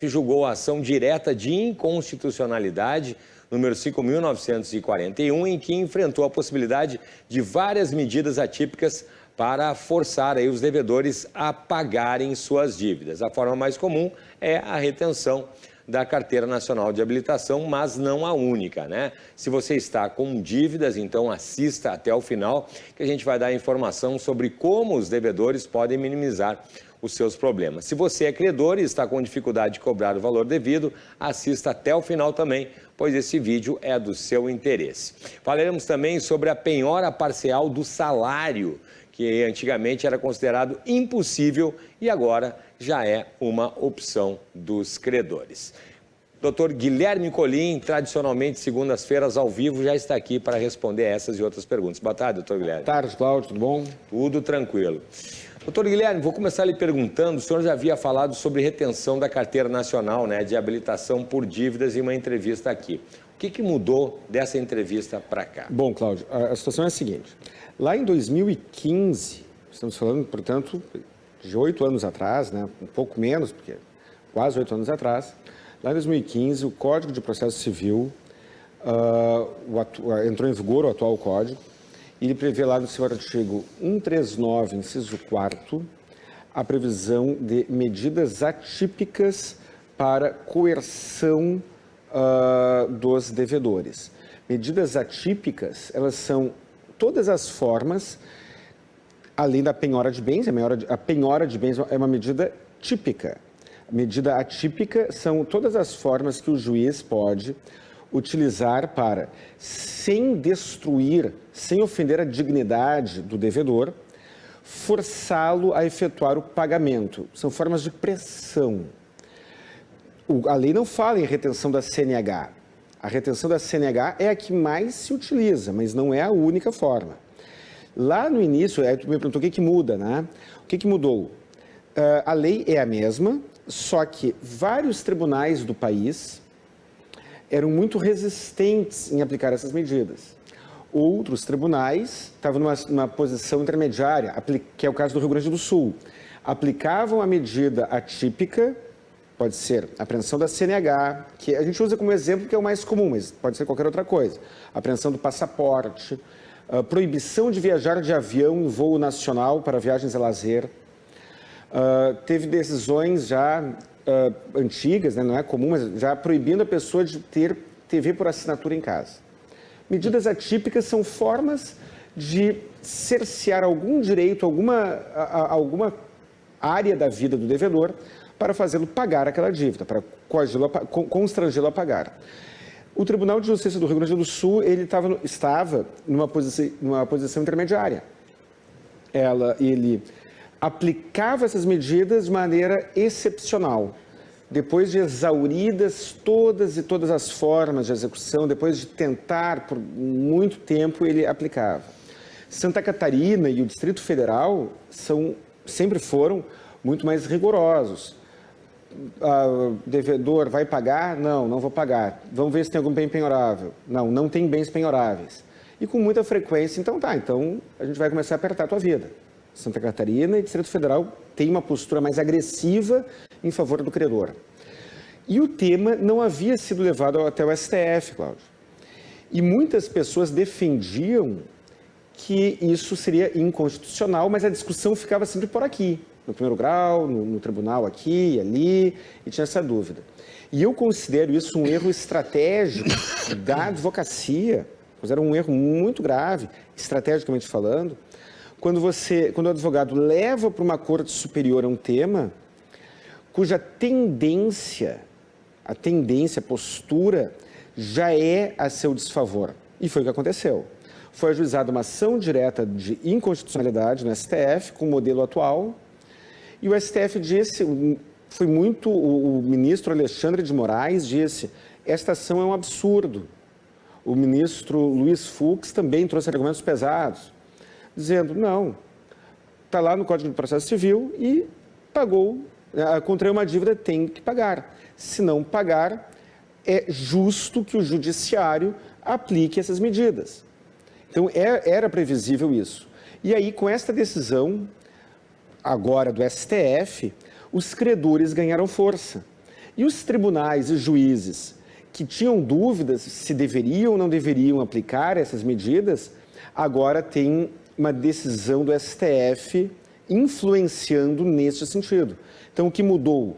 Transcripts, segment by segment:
Julgou a ação direta de inconstitucionalidade número 5.941, em que enfrentou a possibilidade de várias medidas atípicas para forçar aí os devedores a pagarem suas dívidas. A forma mais comum é a retenção da Carteira Nacional de Habilitação, mas não a única, né? Se você está com dívidas, então assista até o final, que a gente vai dar informação sobre como os devedores podem minimizar os seus problemas. Se você é credor e está com dificuldade de cobrar o valor devido, assista até o final também, pois esse vídeo é do seu interesse. Falaremos também sobre a penhora parcial do salário, que antigamente era considerado impossível e agora já é uma opção dos credores. Dr. Guilherme Colim, tradicionalmente segundas-feiras ao vivo, já está aqui para responder essas e outras perguntas. Boa tarde, doutor Guilherme. Boa tarde, Cláudio, tudo bom? Tudo tranquilo. Doutor Guilherme, vou começar lhe perguntando, o senhor já havia falado sobre retenção da Carteira Nacional, né, de habilitação por dívidas em uma entrevista aqui. O que mudou dessa entrevista para cá? Bom, Cláudio, a situação é a seguinte. Lá em 2015, estamos falando, portanto, de 8 anos atrás, né, um pouco menos, porque quase 8 anos atrás, lá em 2015, o Código de Processo Civil entrou em vigor o atual Código, e ele prevê lá no seu artigo 139, inciso 4º, a previsão de medidas atípicas para coerção dos devedores. Medidas atípicas, elas são todas as formas, além da penhora de bens, a penhora de bens é uma medida típica. A medida atípica são todas as formas que o juiz pode utilizar para, sem destruir, sem ofender a dignidade do devedor, forçá-lo a efetuar o pagamento. São formas de pressão. A lei não fala em retenção da CNH. A retenção da CNH é a que mais se utiliza, mas não é a única forma. Lá no início, tu me perguntou o que muda, né? O que mudou? A lei é a mesma, só que vários tribunais do país eram muito resistentes em aplicar essas medidas. Outros tribunais estavam numa posição intermediária, que é o caso do Rio Grande do Sul. Aplicavam a medida atípica, pode ser apreensão da CNH, que a gente usa como exemplo que é o mais comum, mas pode ser qualquer outra coisa. Apreensão do passaporte, proibição de viajar de avião em voo nacional para viagens a lazer. Teve decisões já antigas, né, não é comum, mas já proibindo a pessoa de ter TV por assinatura em casa. Medidas atípicas são formas de cercear algum direito, alguma área da vida do devedor para fazê-lo pagar aquela dívida, para constrangê-lo a pagar. O Tribunal de Justiça do Rio Grande do Sul estava numa posição intermediária. Ele aplicava essas medidas de maneira excepcional. Depois de exauridas todas as formas de execução, depois de tentar por muito tempo, ele aplicava. Santa Catarina e o Distrito Federal sempre foram muito mais rigorosos. O devedor vai pagar? Não vou pagar. Vamos ver se tem algum bem penhorável. Não tem bens penhoráveis. E com muita frequência, então a gente vai começar a apertar a tua vida. Santa Catarina e Distrito Federal têm uma postura mais agressiva em favor do credor. E o tema não havia sido levado até o STF, Cláudio. E muitas pessoas defendiam que isso seria inconstitucional, mas a discussão ficava sempre por aqui, no primeiro grau, no tribunal aqui e ali, e tinha essa dúvida. E eu considero isso um erro estratégico da advocacia, considero um erro muito grave, estrategicamente falando, quando o advogado leva para uma corte superior um tema cuja a postura já é a seu desfavor. E foi o que aconteceu. Foi ajuizada uma ação direta de inconstitucionalidade no STF, com o modelo atual, e o STF disse, o ministro Alexandre de Moraes disse, esta ação é um absurdo. O ministro Luiz Fux também trouxe argumentos pesados, dizendo, não, está lá no Código de Processo Civil e pagou, contraiu uma dívida, tem que pagar. Se não pagar, é justo que o judiciário aplique essas medidas. Então, era previsível isso. E aí, com esta decisão, agora do STF, os credores ganharam força. E os tribunais e juízes que tinham dúvidas se deveriam ou não deveriam aplicar essas medidas, agora têm uma decisão do STF influenciando nesse sentido. Então, o que mudou?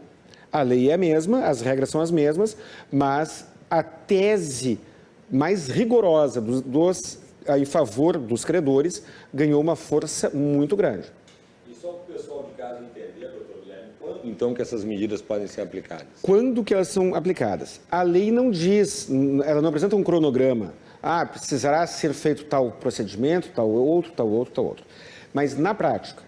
A lei é a mesma, as regras são as mesmas, mas a tese mais rigorosa em favor dos credores ganhou uma força muito grande. E só para o pessoal de casa entender, doutor Guilherme, quando então que essas medidas podem ser aplicadas? Quando que elas são aplicadas? A lei não diz, ela não apresenta um cronograma. Precisará ser feito tal procedimento, tal outro, tal outro, tal outro. Mas na prática,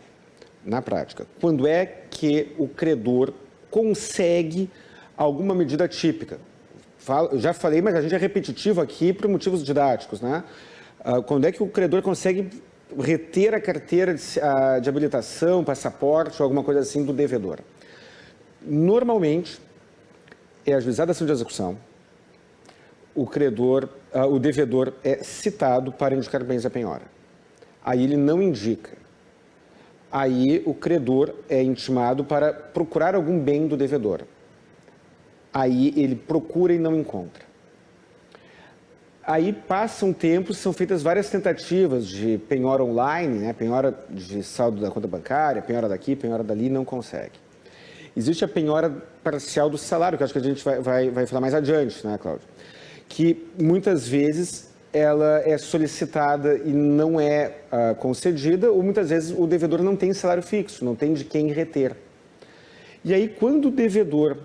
quando é que o credor consegue alguma medida típica? Eu já falei, mas a gente é repetitivo aqui por motivos didáticos, né? Quando é que o credor consegue reter a carteira de habilitação, passaporte ou alguma coisa assim do devedor? Normalmente, é ajuizada a ação de execução, o devedor é citado para indicar bens à penhora. Aí ele não indica. Aí o credor é intimado para procurar algum bem do devedor. Aí ele procura e não encontra. Aí passa um tempo, são feitas várias tentativas de penhora online, né? Penhora de saldo da conta bancária, penhora daqui, penhora dali, não consegue. Existe a penhora parcial do salário, que acho que a gente vai falar mais adiante, né, Cláudio? Que muitas vezes ela é solicitada e não é concedida, ou muitas vezes o devedor não tem salário fixo, não tem de quem reter. E aí, quando o devedor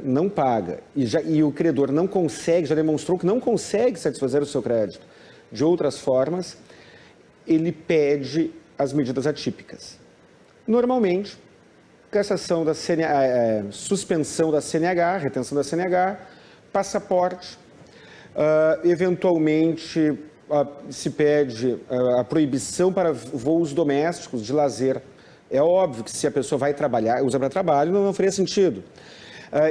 não paga e o credor não consegue, já demonstrou que não consegue satisfazer o seu crédito de outras formas, ele pede as medidas atípicas. Normalmente, cassação da suspensão da CNH, retenção da CNH, passaporte, eventualmente se pede a proibição para voos domésticos de lazer. É óbvio que se a pessoa vai trabalhar, usa para trabalho, não faria sentido.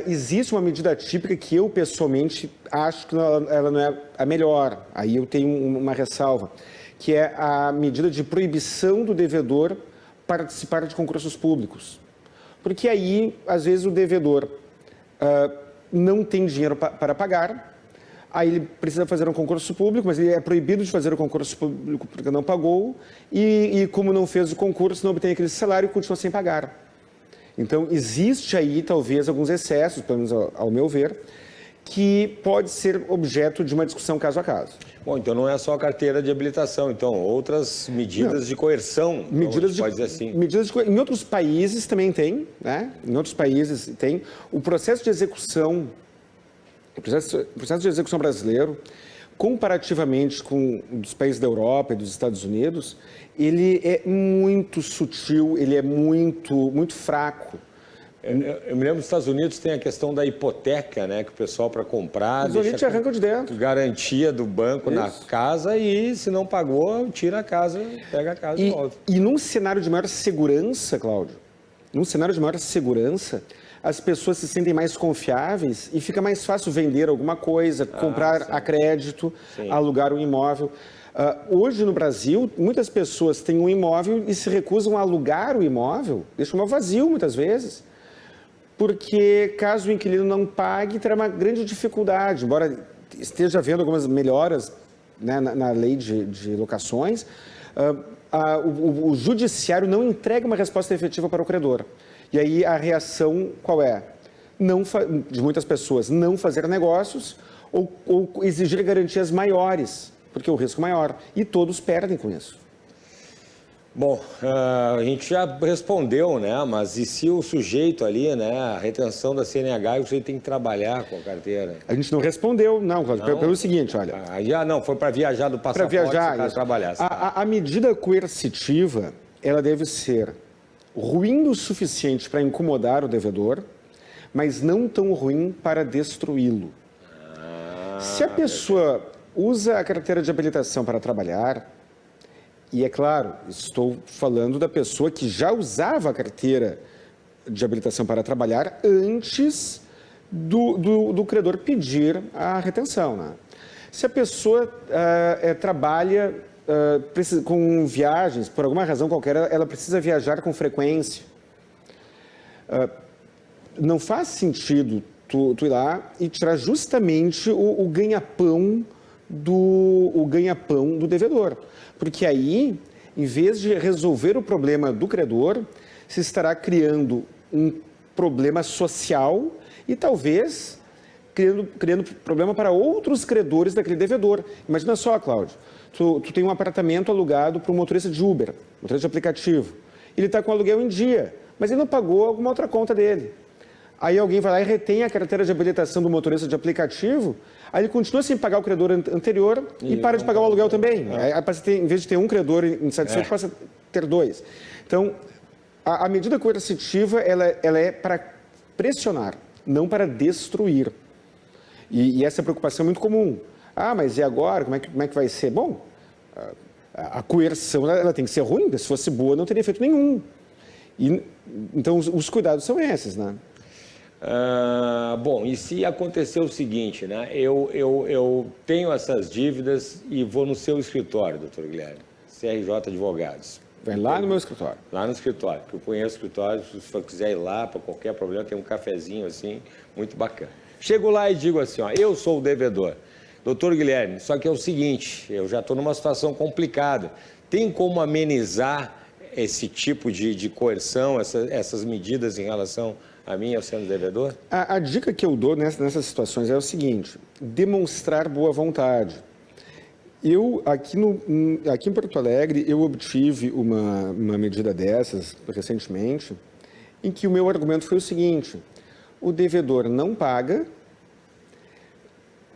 Existe uma medida típica que eu, pessoalmente, acho que ela não é a melhor. Aí eu tenho uma ressalva, que é a medida de proibição do devedor participar de concursos públicos. Porque aí, às vezes, o devedor não tem dinheiro para pagar, aí ele precisa fazer um concurso público, mas ele é proibido de fazer o concurso público porque não pagou, e como não fez o concurso, não obtém aquele salário e continua sem pagar. Então, existe aí, talvez, alguns excessos, pelo menos ao meu ver, que pode ser objeto de uma discussão caso a caso. Bom, então não é só a carteira de habilitação, então outras medidas de coerção, pode dizer assim. Em outros países também tem, né? Em outros países tem. O processo de execução brasileiro, comparativamente com os países da Europa e dos Estados Unidos, ele é muito sutil, ele é muito fraco. Eu me lembro dos Estados Unidos tem a questão da hipoteca, né? Que o pessoal para comprar deixa arranca de dentro. Garantia do banco na casa e se não pagou, tira a casa, pega a casa e volta. E num cenário de maior segurança, Cláudio, as pessoas se sentem mais confiáveis e fica mais fácil vender alguma coisa, comprar a crédito, alugar um imóvel. Hoje no Brasil, muitas pessoas têm um imóvel e se recusam a alugar o imóvel, deixam o imóvel vazio muitas vezes, porque caso o inquilino não pague, terá uma grande dificuldade, embora esteja havendo algumas melhoras, né, na lei de locações, o judiciário não entrega uma resposta efetiva para o credor. E aí a reação qual é? De muitas pessoas não fazer negócios ou exigir garantias maiores, porque o risco é maior. E todos perdem com isso. Bom, a gente já respondeu, né? Mas e se o sujeito ali, né? A retenção da CNH, o sujeito tem que trabalhar com a carteira? A gente não respondeu, não, Cláudio, pelo seguinte, olha... não, foi para viajar do passaporte, para viajar, para trabalhar. A medida coercitiva, ela deve ser ruim o suficiente para incomodar o devedor, mas não tão ruim para destruí-lo. Se a pessoa usa a carteira de habilitação para trabalhar, e é claro, estou falando da pessoa que já usava a carteira de habilitação para trabalhar antes do credor pedir a retenção, né? Se a pessoa trabalha com viagens, por alguma razão qualquer, ela precisa viajar com frequência. não faz sentido tu ir lá e tirar justamente o ganha-pão do devedor. Porque aí, em vez de resolver o problema do credor, se estará criando um problema social e talvez criando problema para outros credores daquele devedor. Imagina só, Cláudio, tu tem um apartamento alugado para um motorista de Uber, motorista de aplicativo. Ele está com aluguel em dia, mas ele não pagou alguma outra conta dele. Aí alguém vai lá e retém a carteira de habilitação do motorista de aplicativo, aí ele continua sem pagar o credor anterior e para de pagar o aluguel também. Aí passa a ter, em vez de ter um credor insatisfeito, passa a ter dois. Então, a medida coercitiva ela é para pressionar, não para destruir. E essa preocupação é muito comum. Ah, mas e agora? Como é que vai ser? Bom, a coerção ela tem que ser ruim, se fosse boa não teria efeito nenhum. Então, os cuidados são esses, né? Bom, e se acontecer o seguinte, né? Eu tenho essas dívidas e vou no seu escritório, doutor Guilherme, CRJ Advogados. Vem lá no meu escritório. Lá no escritório, porque eu conheço o escritório, se você quiser ir lá para qualquer problema, tem um cafezinho assim, muito bacana. Chego lá e digo assim, ó, eu sou o devedor. Doutor Guilherme, só que é o seguinte, eu já estou numa situação complicada. Tem como amenizar esse tipo de coerção, essas medidas em relação a mim, eu sendo devedor? A dica que eu dou nessas situações é o seguinte, demonstrar boa vontade. Aqui em Porto Alegre, eu obtive uma medida dessas recentemente, em que o meu argumento foi o seguinte, o devedor não paga,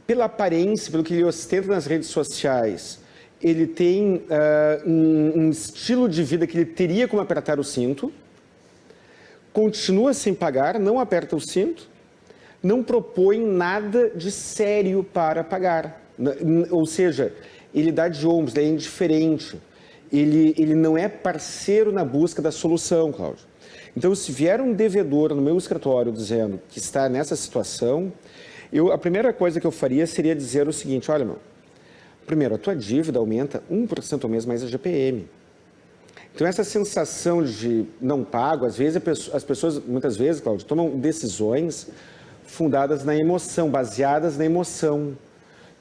pela aparência, pelo que ele ostenta nas redes sociais, ele tem um estilo de vida que ele teria como apertar o cinto, continua sem pagar, não aperta o cinto, não propõe nada de sério para pagar. Ou seja, ele dá de ombros, ele é indiferente, ele não é parceiro na busca da solução, Cláudio. Então, se vier um devedor no meu escritório dizendo que está nessa situação, a primeira coisa que eu faria seria dizer o seguinte, olha, primeiro, a tua dívida aumenta 1% ao mês mais a GPM. Então, essa sensação de não pago, às vezes as pessoas, muitas vezes, Cláudio, tomam decisões fundadas na emoção, baseadas na emoção.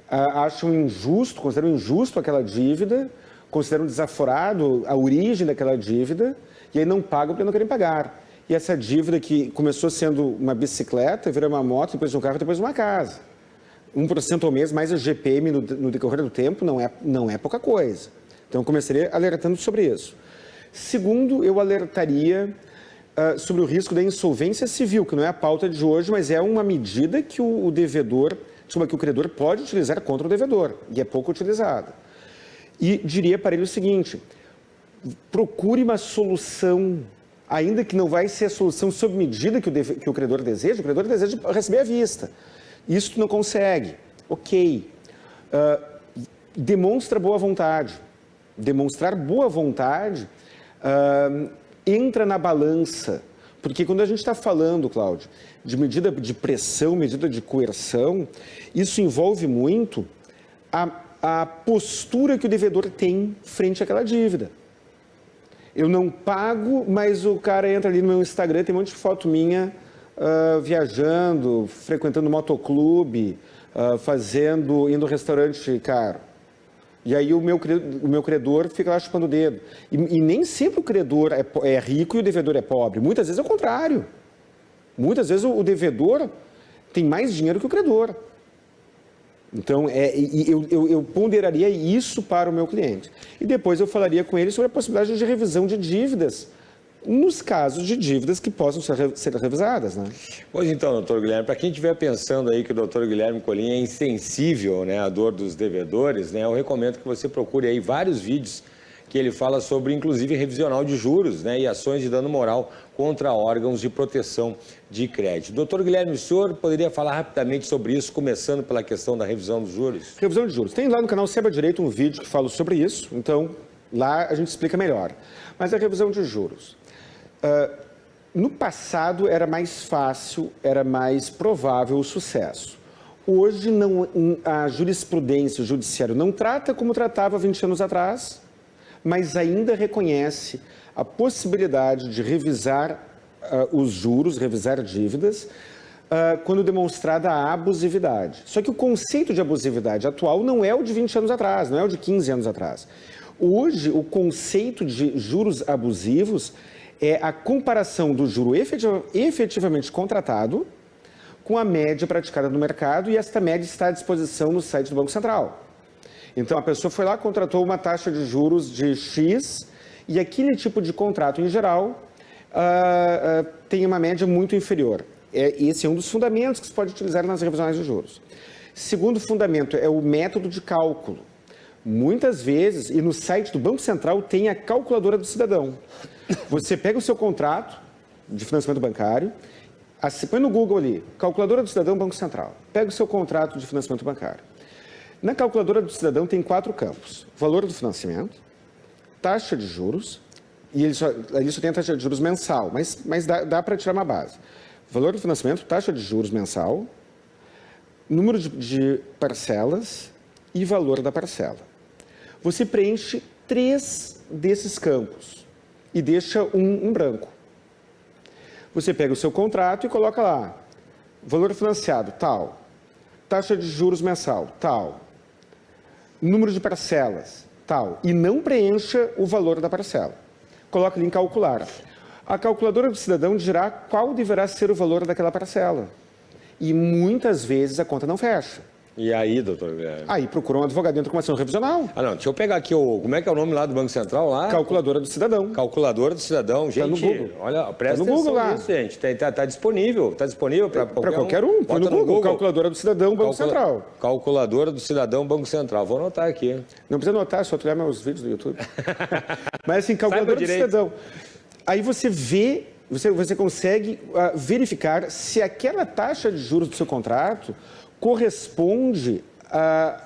Acham injusto, consideram injusto aquela dívida, consideram desaforado a origem daquela dívida, e aí não pagam porque não querem pagar. E essa dívida que começou sendo uma bicicleta, vira uma moto, depois um carro, depois uma casa. 1% ao mês, mais a GPM no decorrer do tempo, não é pouca coisa. Então, eu começaria alertando sobre isso. Segundo, eu alertaria sobre o risco da insolvência civil, que não é a pauta de hoje, mas é uma medida que o devedor, que o credor pode utilizar contra o devedor, e é pouco utilizada. E diria para ele o seguinte, procure uma solução, ainda que não vai ser a solução sob medida que o credor deseja receber à vista. Isso tu não consegue. Ok. Demonstra boa vontade. Demonstrar boa vontade entra na balança. Porque quando a gente está falando, Cláudio, de medida de pressão, medida de coerção, isso envolve muito a postura que o devedor tem frente àquela dívida. Eu não pago, mas o cara entra ali no meu Instagram, tem um monte de foto minha viajando, frequentando motoclube, indo ao restaurante caro. E aí o meu credor fica lá chupando o dedo. E nem sempre o credor é rico e o devedor é pobre. Muitas vezes é o contrário. Muitas vezes o devedor tem mais dinheiro que o credor. Então, eu ponderaria isso para o meu cliente. E depois eu falaria com ele sobre a possibilidade de revisão de dívidas, nos casos de dívidas que possam ser revisadas, né? Pois então, doutor Guilherme, para quem estiver pensando aí que o doutor Guilherme Colim é insensível, né, à dor dos devedores, né, eu recomendo que você procure aí vários vídeos que ele fala sobre, inclusive, revisional de juros, né, e ações de dano moral contra órgãos de proteção de crédito. Doutor Guilherme, o senhor poderia falar rapidamente sobre isso, começando pela questão da revisão dos juros? Revisão de juros. Tem lá no canal Seba Direito um vídeo que fala sobre isso, então lá a gente explica melhor. Mas a revisão de juros. No passado era mais fácil, era mais provável o sucesso. Hoje a jurisprudência, o judiciário não trata como tratava 20 anos atrás, mas ainda reconhece a possibilidade de revisar os juros, revisar dívidas, quando demonstrada a abusividade. Só que o conceito de abusividade atual não é o de 20 anos atrás, não é o de 15 anos atrás. Hoje, o conceito de juros abusivos é a comparação do juro efetivamente contratado com a média praticada no mercado, e esta média está à disposição no site do Banco Central. Então, a pessoa foi lá, contratou uma taxa de juros de X, e aquele tipo de contrato, em geral, tem uma média muito inferior. Esse é um dos fundamentos que se pode utilizar nas revisões de juros. Segundo fundamento é o método de cálculo. Muitas vezes, e no site do Banco Central tem a calculadora do cidadão. Você pega o seu contrato de financiamento bancário, põe no Google ali, calculadora do cidadão Banco Central. Pega o seu contrato de financiamento bancário. Na calculadora do cidadão tem 4 campos: valor do financiamento, taxa de juros, e ele só tem a taxa de juros mensal, mas dá para tirar uma base. Valor do financiamento, taxa de juros mensal, número de parcelas e valor da parcela. Você preenche 3 desses campos e deixa um em branco. Você pega o seu contrato e coloca lá, valor financiado, tal, taxa de juros mensal, tal, número de parcelas, tal, e não preencha o valor da parcela. Coloca ali em calcular. A calculadora do cidadão dirá qual deverá ser o valor daquela parcela. E muitas vezes a conta não fecha. E aí, doutor Guilherme? Aí procura um advogado dentro com uma ação revisional. Não, deixa eu pegar aqui como é que é o nome lá do Banco Central lá? Calculadora do cidadão. Calculadora do cidadão, gente. Tá no Google. Olha, presta no Google atenção lá. nisso, gente. Tá disponível para qualquer um. Põe no Google. Calculadora do cidadão, Banco Central. Calculadora do cidadão, Banco Central. Vou anotar aqui. Não precisa anotar, só tu olhar meus vídeos do YouTube. Mas assim, calculadora do cidadão. Aí você vê, você consegue verificar se aquela taxa de juros do seu contrato corresponde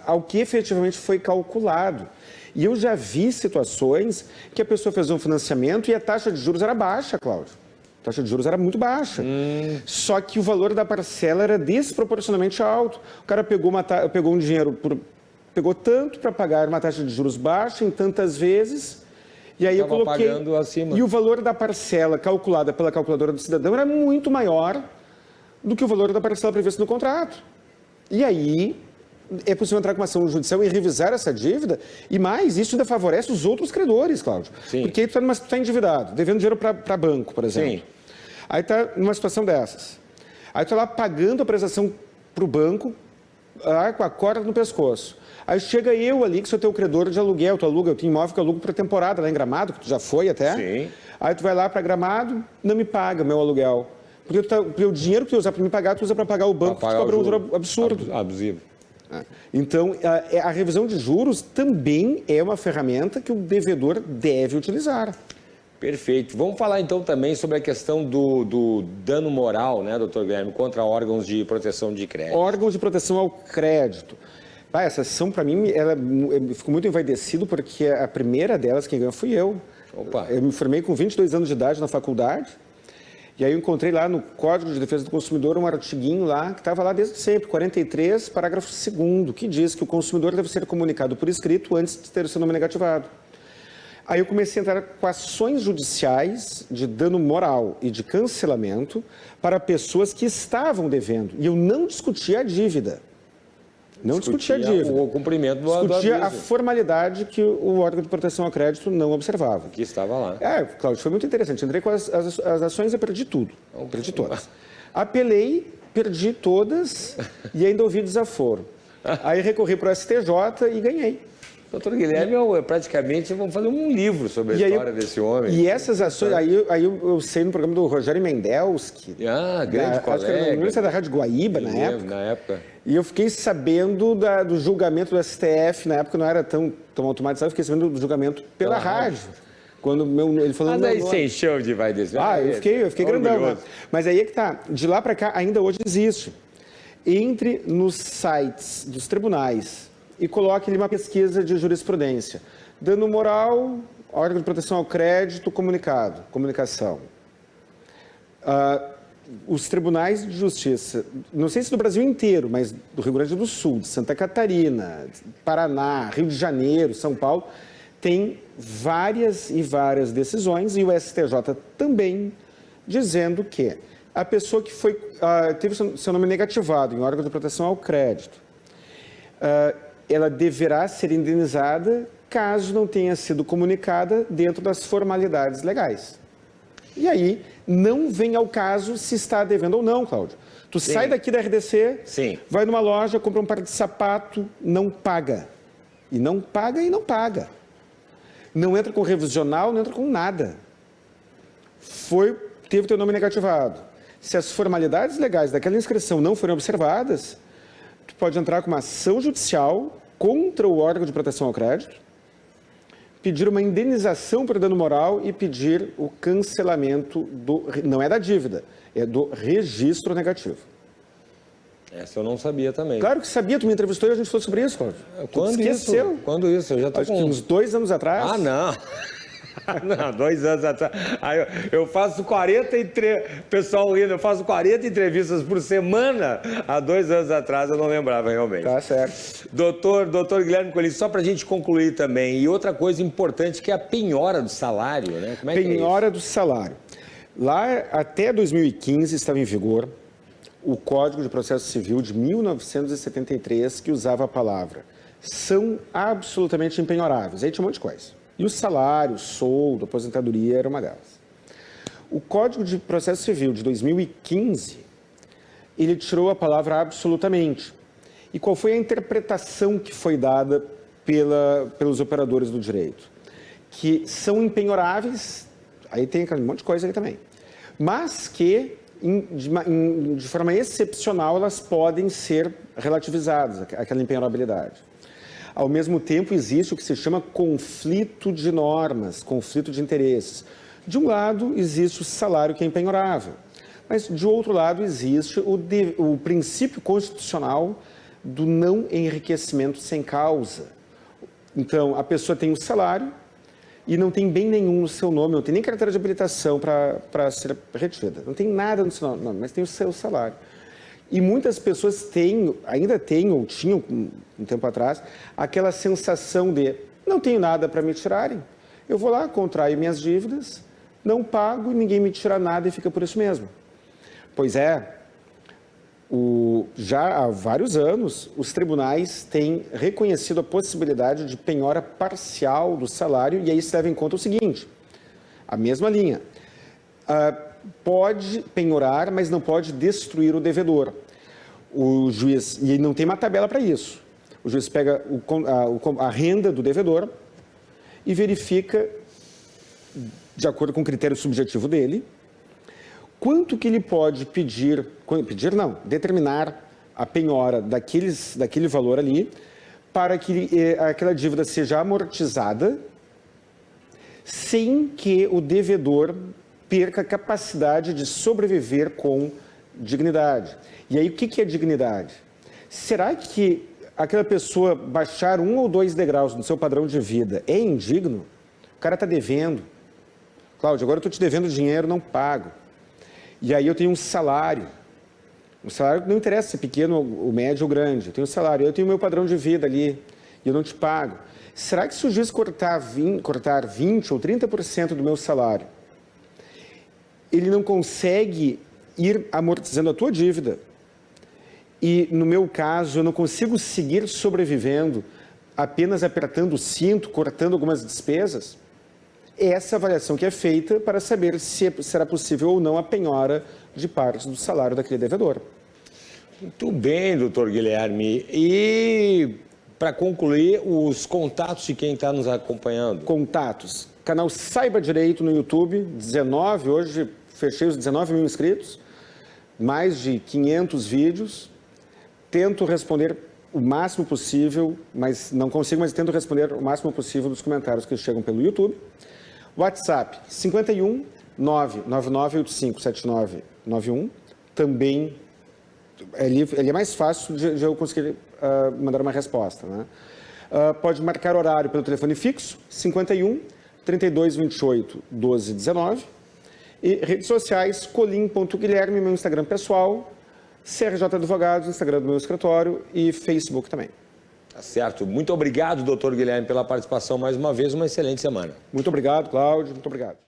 ao que efetivamente foi calculado. E eu já vi situações que a pessoa fez um financiamento e a taxa de juros era baixa, Cláudio. A taxa de juros era muito baixa. Só que o valor da parcela era desproporcionalmente alto. O cara pegou um dinheiro, pegou tanto para pagar uma taxa de juros baixa em tantas vezes, e aí eu coloquei... pagando acima. E o valor da parcela calculada pela calculadora do cidadão era muito maior do que o valor da parcela prevista no contrato. E aí é possível entrar com uma ação judicial e revisar essa dívida, e mais, isso ainda favorece os outros credores, Cláudio. Sim. Porque aí tu está endividado, devendo dinheiro para banco, por exemplo. Sim. Aí está numa situação dessas. Aí tu está lá pagando a prestação para o banco, com a corda no pescoço. Aí chega eu ali, que sou teu credor de aluguel, tu aluga, eu tenho imóvel que eu alugo por temporada lá em Gramado, que tu já foi até. Sim. Aí tu vai lá para Gramado, não me paga meu aluguel. Porque o dinheiro que tu usa para me pagar, tu usa para pagar o banco, que tu cobra um juro absurdo. Abusivo. Então, a revisão de juros também é uma ferramenta que o devedor deve utilizar. Perfeito. Vamos falar então também sobre a questão do dano moral, né, doutor Guilherme, contra órgãos de proteção de crédito. Órgãos de proteção ao crédito. Essa sessão, para mim, eu fico muito envaidecido, porque a primeira delas, quem ganhou fui eu. Opa. Eu me formei com 22 anos de idade na faculdade. E aí eu encontrei lá no Código de Defesa do Consumidor um artiguinho lá, que estava lá desde sempre, 43, parágrafo 2º, que diz que o consumidor deve ser comunicado por escrito antes de ter o seu nome negativado. Aí eu comecei a entrar com ações judiciais de dano moral e de cancelamento para pessoas que estavam devendo. E eu não discutia a dívida. Não discutia a dívida. O cumprimento do discutia aviso. a formalidade que o órgão de proteção ao crédito não observava. Que estava lá. Cláudio, foi muito interessante. Entrei com as ações e perdi tudo. Perdi todas. Apelei, perdi todas e ainda ouvi desaforo. Aí recorri para o STJ e ganhei. Doutor Guilherme, praticamente vamos fazer um livro sobre a história desse homem. E essas ações, aí eu sei no programa do Rogério Mendelski. Grande colega. Acho que era no da Rádio Guaíba, na época. E eu fiquei sabendo do julgamento do STF, na época não era tão automatizado, eu fiquei sabendo do julgamento pela rádio. Quando ele falou... Mas aí sem show de vai desse. Eu fiquei grandão. Né? Mas aí é que tá, de lá para cá ainda hoje existe. Entre nos sites dos tribunais e coloque ali uma pesquisa de jurisprudência. Dano moral, órgão de proteção ao crédito, comunicação. Os tribunais de justiça, não sei se do Brasil inteiro, mas do Rio Grande do Sul, de Santa Catarina, Paraná, Rio de Janeiro, São Paulo, tem várias e várias decisões, e o STJ também dizendo que a pessoa que teve seu nome negativado em órgão de proteção ao crédito, ela deverá ser indenizada caso não tenha sido comunicada dentro das formalidades legais. E aí, não vem ao caso se está devendo ou não, Cláudio. Tu sai daqui da RDC, vai numa loja, compra um par de sapato, não paga. E não paga e não paga. Não entra com revisional, não entra com nada. Teve teu nome negativado. Se as formalidades legais daquela inscrição não forem observadas, tu pode entrar com uma ação judicial contra o órgão de proteção ao crédito, pedir uma indenização por dano moral e pedir o cancelamento não é da dívida, é do registro negativo. Essa eu não sabia também. Claro que sabia, tu me entrevistou e a gente falou sobre isso, Cláudio. Quando esqueceu? Quando isso? Eu já estou com uns 2 anos atrás. Ah, não. Não, 2 anos atrás. Aí eu faço 43, pessoal rindo, eu faço 40 entrevistas por semana. Há 2 anos atrás eu não lembrava realmente. Tá certo. Doutor Guilherme Coelho, só para a gente concluir também, e outra coisa importante que é a penhora do salário, né? Como é penhora do salário. Lá, até 2015, estava em vigor o Código de Processo Civil de 1973, que usava a palavra são absolutamente impenhoráveis. Aí tinha um monte de coisa. E o salário, o soldo, a aposentadoria era uma delas. O Código de Processo Civil de 2015, ele tirou a palavra absolutamente. E qual foi a interpretação que foi dada pelos operadores do direito? Que são impenhoráveis, aí tem um monte de coisa ali também, mas que, de forma excepcional, elas podem ser relativizadas, aquela impenhorabilidade. Ao mesmo tempo, existe o que se chama conflito de normas, conflito de interesses. De um lado, existe o salário que é impenhorável, mas, de outro lado, existe o princípio constitucional do não enriquecimento sem causa. Então, a pessoa tem o salário e não tem bem nenhum no seu nome, não tem nem carteira de habilitação para ser retida, não tem nada no seu nome, mas tem o seu salário. E muitas pessoas ainda têm, ou tinham um tempo atrás, aquela sensação de não tenho nada para me tirarem. Eu vou lá, contraio minhas dívidas, não pago, ninguém me tira nada e fica por isso mesmo. Pois é, já há vários anos, os tribunais têm reconhecido a possibilidade de penhora parcial do salário, e aí se leva em conta o seguinte, a mesma linha. Pode penhorar, mas não pode destruir o devedor. O juiz, e não tem uma tabela para isso, o juiz pega a renda do devedor e verifica, de acordo com o critério subjetivo dele, quanto que ele pode determinar a penhora daquele valor ali, para que aquela dívida seja amortizada, sem que o devedor perca a capacidade de sobreviver com dignidade. E aí, o que é dignidade? Será que aquela pessoa baixar 1 ou 2 degraus no seu padrão de vida é indigno? O cara está devendo. Cláudio, agora eu estou te devendo dinheiro, não pago. E aí eu tenho um salário. O salário não interessa se é pequeno, ou médio ou grande. Eu tenho um salário, eu tenho o meu padrão de vida ali e eu não te pago. Será que se o juiz cortar 20 ou 30% do meu salário, ele não consegue ir amortizando a tua dívida? E, no meu caso, eu não consigo seguir sobrevivendo apenas apertando o cinto, cortando algumas despesas? Essa avaliação que é feita para saber se será possível ou não a penhora de parte do salário daquele devedor. Muito bem, doutor Guilherme. E, para concluir, os contatos de quem está nos acompanhando? Contatos. Canal Saiba Direito no YouTube, hoje fechei os 19 mil inscritos, mais de 500 vídeos. Tento responder o máximo possível, mas não consigo, mas tento responder o máximo possível dos comentários que chegam pelo YouTube. WhatsApp, 51 99985 7991. Também, ele é mais fácil de eu conseguir mandar uma resposta, né? Pode marcar horário pelo telefone fixo, 51 3228 1219. E redes sociais, colim.guilherme, meu Instagram pessoal, CRJ Advogados, Instagram do meu escritório e Facebook também. Tá certo. Muito obrigado, doutor Guilherme, pela participação mais uma vez. Uma excelente semana. Muito obrigado, Cláudio. Muito obrigado.